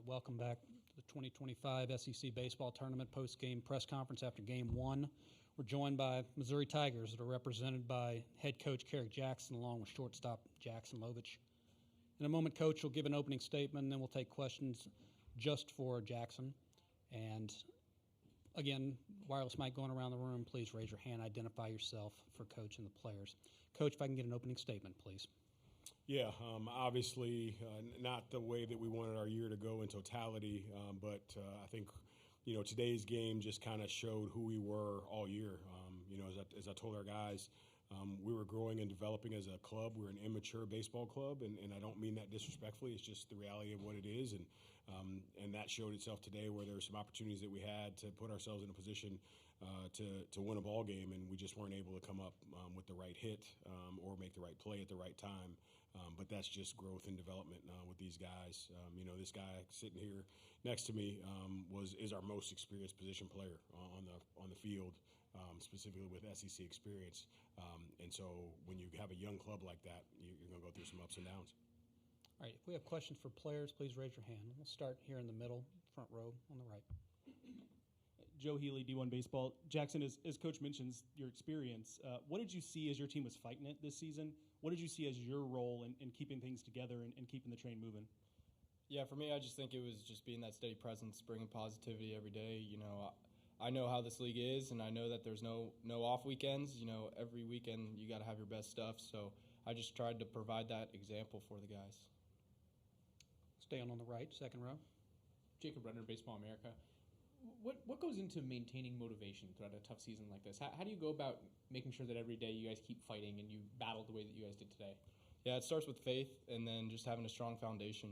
welcome back to the 2025 SEC Baseball Tournament post-game press conference after Game 1. We're joined by Missouri Tigers that are represented by head coach Kerrick Jackson along with shortstop Jackson Lovich. In a moment, Coach will give an opening statement, and then we'll take questions just for Jackson. And again, wireless mic going around the room. Please raise your hand, identify yourself for Coach and the players. Coach, if I can get an opening statement, please. Yeah, obviously not the way that we wanted our year to go in totality, but I think, today's game just kind of showed who we were all year. As I told our guys, we were growing and developing as a club. We're an immature baseball club, and I don't mean that disrespectfully. It's just the reality of what it is, and that showed itself today where there were some opportunities that we had to put ourselves in a position to win a ball game, and we just weren't able to come up with the right hit or make the right play at the right time. But that's just growth and development with these guys. This guy sitting here next to me is our most experienced position player on the field, specifically with SEC experience. And so when you have a young club like that, you're going to go through some ups and downs. All right, if we have questions for players, please raise your hand. We'll start here in the middle, front row on the right. Joe Healy, D1 Baseball. Jackson, as Coach mentions your experience, what did you see as your team was fighting it this season? What did you see as your role in keeping things together and keeping the train moving? Yeah, for me, I just think it was just being that steady presence, bringing positivity every day. I know how this league is, and I know that there's no off weekends. Every weekend you got to have your best stuff. So I just tried to provide that example for the guys. Staying on the right, second row. Jacob Renner, Baseball America. What goes into maintaining motivation throughout a tough season like this? How do you go about making sure that every day you guys keep fighting and you battle the way that you guys did today? Yeah, it starts with faith and then just having a strong foundation.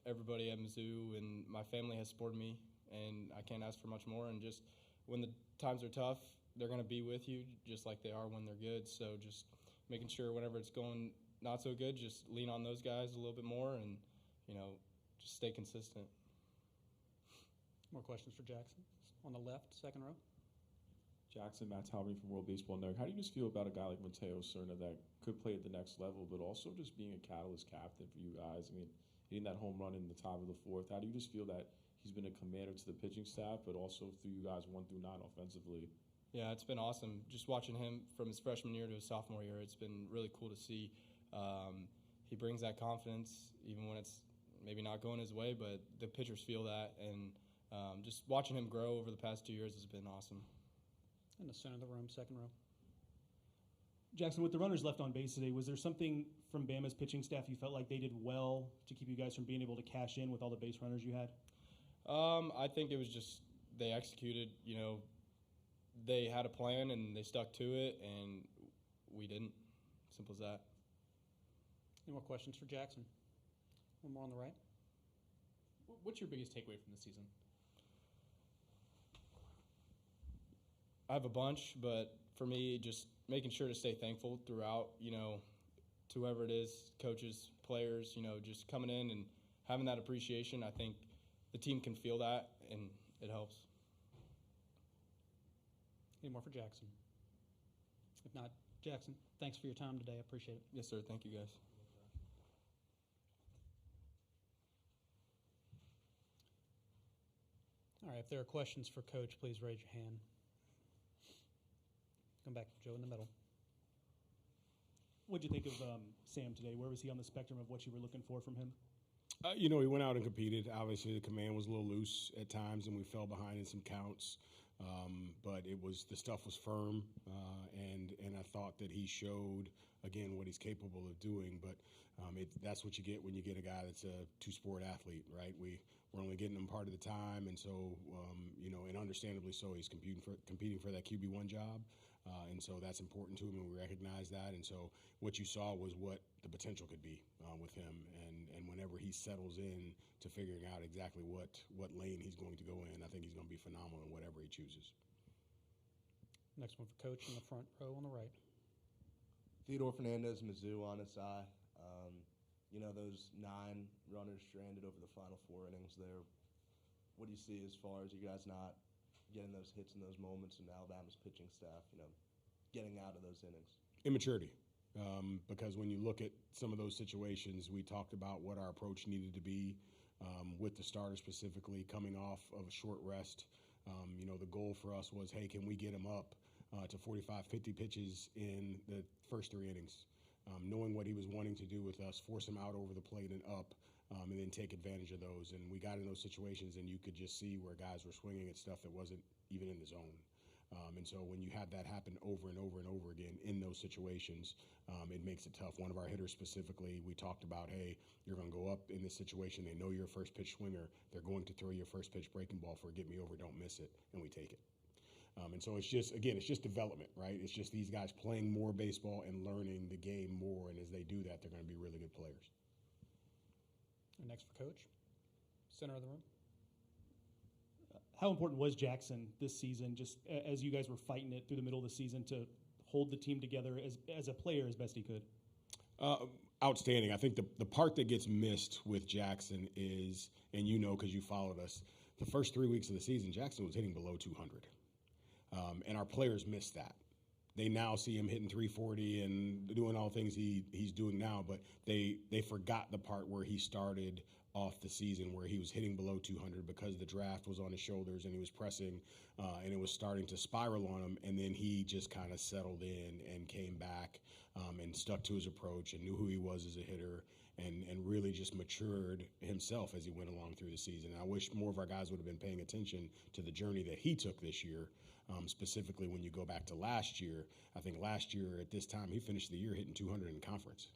Everybody at Mizzou and my family has supported me, and I can't ask for much more. And just when the times are tough, they're going to be with you just like they are when they're good. So just making sure whenever it's going not so good, just lean on those guys a little bit more and, just stay consistent. More questions for Jackson. On the left, second row. Jackson, Matt Talbot from World Baseball Network. How do you just feel about a guy like Mateo Serna that could play at the next level, but also just being a catalyst captain for you guys? I mean, hitting that home run in the top of the fourth. How do you just feel that he's been a commander to the pitching staff, but also through you guys 1 through 9 offensively? Yeah, it's been awesome. Just watching him from his freshman year to his sophomore year, it's been really cool to see. He brings that confidence even when it's maybe not going his way, but the pitchers feel that, and just watching him grow over the past 2 years has been awesome. In the center of the room, second row. Jackson, with the runners left on base today, was there something from Bama's pitching staff you felt like they did well to keep you guys from being able to cash in with all the base runners you had? I think it was just they executed. They had a plan and they stuck to it, and we didn't. Simple as that. Any more questions for Jackson? One more on the right. What's your biggest takeaway from the season? I have a bunch, but for me, just making sure to stay thankful throughout, to whoever it is, coaches, players, just coming in and having that appreciation. I think the team can feel that, and it helps. Any more for Jackson? If not, Jackson, thanks for your time today. I appreciate it. Yes, sir. Thank you, guys. All right, if there are questions for Coach, please raise your hand. Come back to Joe in the middle. What did you think of Sam today? Where was he on the spectrum of what you were looking for from him? He went out and competed. Obviously, the command was a little loose at times, and we fell behind in some counts. But the stuff was firm, and I thought that he showed again what he's capable of doing. But that's what you get when you get a guy that's a two-sport athlete, right? We're only getting him part of the time, and so and understandably so, he's competing for that QB1 job, and so that's important to him, and we recognize that. And so what you saw was what the potential could be with him, and whenever he settles in to figuring out exactly what lane he's going to go in, I think he's going to be phenomenal in whatever he chooses. Next one for Coach in the front row on the right. Theodore Fernandez, Mizzou on his eye. Those 9 runners stranded over the final 4 innings there. What do you see as far as you guys not getting those hits in those moments and Alabama's pitching staff, getting out of those innings? Immaturity. Because when you look at some of those situations, we talked about what our approach needed to be with the starters specifically coming off of a short rest. The goal for us was, hey, can we get him up to 45, 50 pitches in the first 3 innings? Knowing what he was wanting to do with us, force him out over the plate and up, and then take advantage of those. And we got in those situations, and you could just see where guys were swinging at stuff that wasn't even in the zone. And so when you have that happen over and over and over again in those situations, it makes it tough. One of our hitters specifically, we talked about, hey, you're going to go up in this situation. They know you're a first pitch swinger. They're going to throw your first pitch breaking ball for a get me over, don't miss it, and we take it. And so it's just development, right? It's just these guys playing more baseball and learning the game more, and as they do that, they're going to be really good players. And next for Coach, center of the room. How important was Jackson this season, just as you guys were fighting it through the middle of the season, to hold the team together as a player as best he could? Outstanding. I think the part that gets missed with Jackson is, and because you followed us, the first 3 weeks of the season, Jackson was hitting below 200. And our players missed that. They now see him hitting 340 and doing all the things he's doing now, but they forgot the part where he started off the season where he was hitting below 200 because the draft was on his shoulders and he was pressing and it was starting to spiral on him, and then he just kind of settled in and came back and stuck to his approach and knew who he was as a hitter and really just matured himself as he went along through the season. And I wish more of our guys would have been paying attention to the journey that he took this year, specifically when you go back to last year. I think last year at this time he finished the year hitting 200 in conference.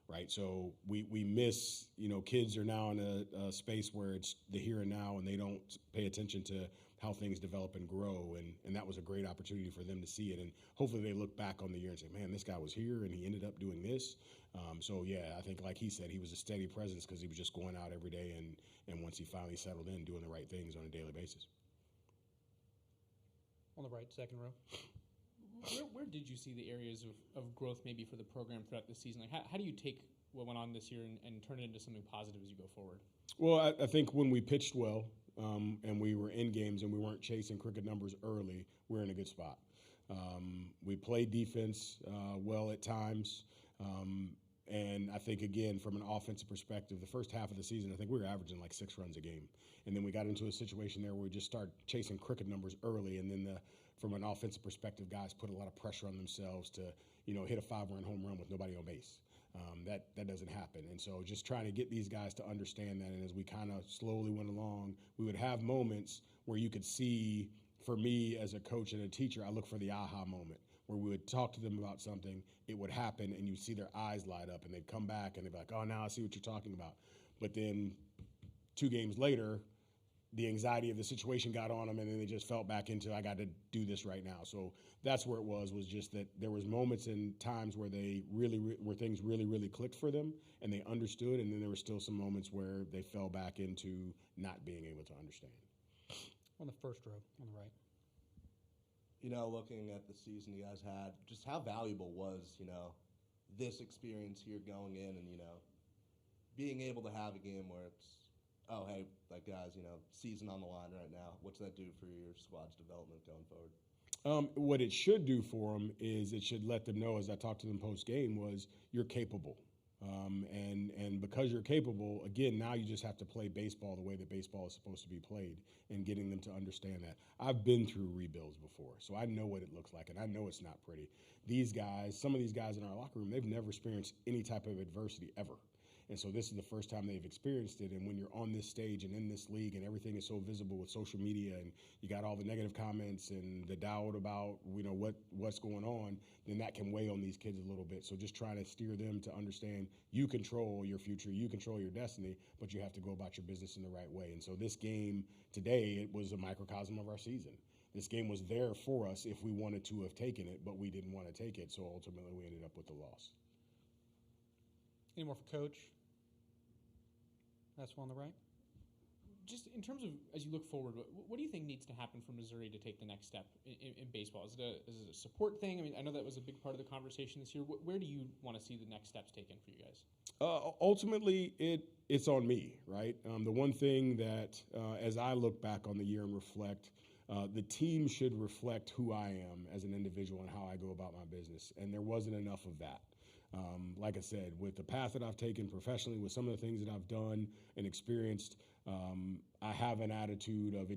Right, so we miss, kids are now in a space where it's the here and now, and they don't pay attention to how things develop and grow, and that was a great opportunity for them to see it, and hopefully they look back on the year and say, man, this guy was here, and he ended up doing this. So, yeah, I think like he said, he was a steady presence because he was just going out every day, and once he finally settled in, doing the right things on a daily basis. On the right, second row. Where did you see the areas of growth maybe for the program throughout the season? Like how do you take what went on this year and turn it into something positive as you go forward? Well, I think when we pitched well and we were in games and we weren't chasing cricket numbers early, we're in a good spot. We played defense well at times. And I think, again, from an offensive perspective, the first half of the season, I think we were averaging like 6 runs a game. And then we got into a situation there where we just started chasing cricket numbers early. And then from an offensive perspective, guys put a lot of pressure on themselves to, hit a 5-run home run with nobody on base. That doesn't happen. And so just trying to get these guys to understand that. And as we kind of slowly went along, we would have moments where you could see, for me as a coach and a teacher, I look for the aha moment, where we would talk to them about something, it would happen, and you'd see their eyes light up, and they'd come back, and they'd be like, oh, now I see what you're talking about. But then 2 games later, the anxiety of the situation got on them, and then they just felt back into, I got to do this right now. So that's where it was just that there was moments and times where where things really, really clicked for them, and they understood, and then there were still some moments where they fell back into not being able to understand. On the first row, on the right. Looking at the season you guys had, just how valuable was, this experience here going in and, being able to have a game where it's, oh, hey, like guys, season on the line right now. What's that do for your squad's development going forward? What it should do for them is it should let them know, as I talked to them post-game, was you're capable. And because you're capable, again, now you just have to play baseball the way that baseball is supposed to be played and getting them to understand that. I've been through rebuilds before, so I know what it looks like, and I know it's not pretty. These guys, some of these guys in our locker room, they've never experienced any type of adversity ever. And so this is the first time they've experienced it. And when you're on this stage and in this league and everything is so visible with social media and you got all the negative comments and the doubt about, what's going on, then that can weigh on these kids a little bit. So just trying to steer them to understand you control your future, you control your destiny, but you have to go about your business in the right way. And so this game today, it was a microcosm of our season. This game was there for us if we wanted to have taken it, but we didn't want to take it. So ultimately we ended up with the loss. Any more for Coach? That's one on the right. Just in terms of, as you look forward, what do you think needs to happen for Missouri to take the next step in baseball? Is it a support thing? I mean, I know that was a big part of the conversation this year. Where do you want to see the next steps taken for you guys? Ultimately, it's on me, right? The one thing that, as I look back on the year and reflect, the team should reflect who I am as an individual and how I go about my business, and there wasn't enough of that. Like I said, with the path that I've taken professionally, with some of the things that I've done and experienced, I have an attitude of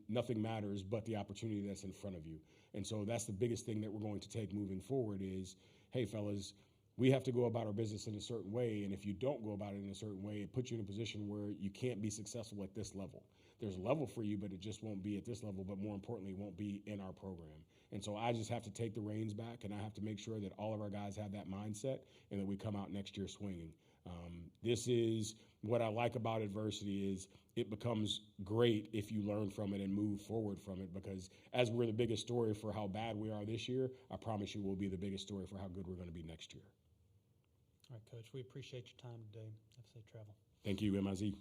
nothing matters but the opportunity that's in front of you. And so that's the biggest thing that we're going to take moving forward is, hey, fellas, we have to go about our business in a certain way, and if you don't go about it in a certain way, it puts you in a position where you can't be successful at this level. There's a level for you, but it just won't be at this level, but more importantly, it won't be in our program. And so I just have to take the reins back, and I have to make sure that all of our guys have that mindset and that we come out next year swinging. This is what I like about adversity is it becomes great if you learn from it and move forward from it, because as we're the biggest story for how bad we are this year, I promise you we'll be the biggest story for how good we're going to be next year. All right, Coach, we appreciate your time today. Have safe travel. Thank you, MIZ.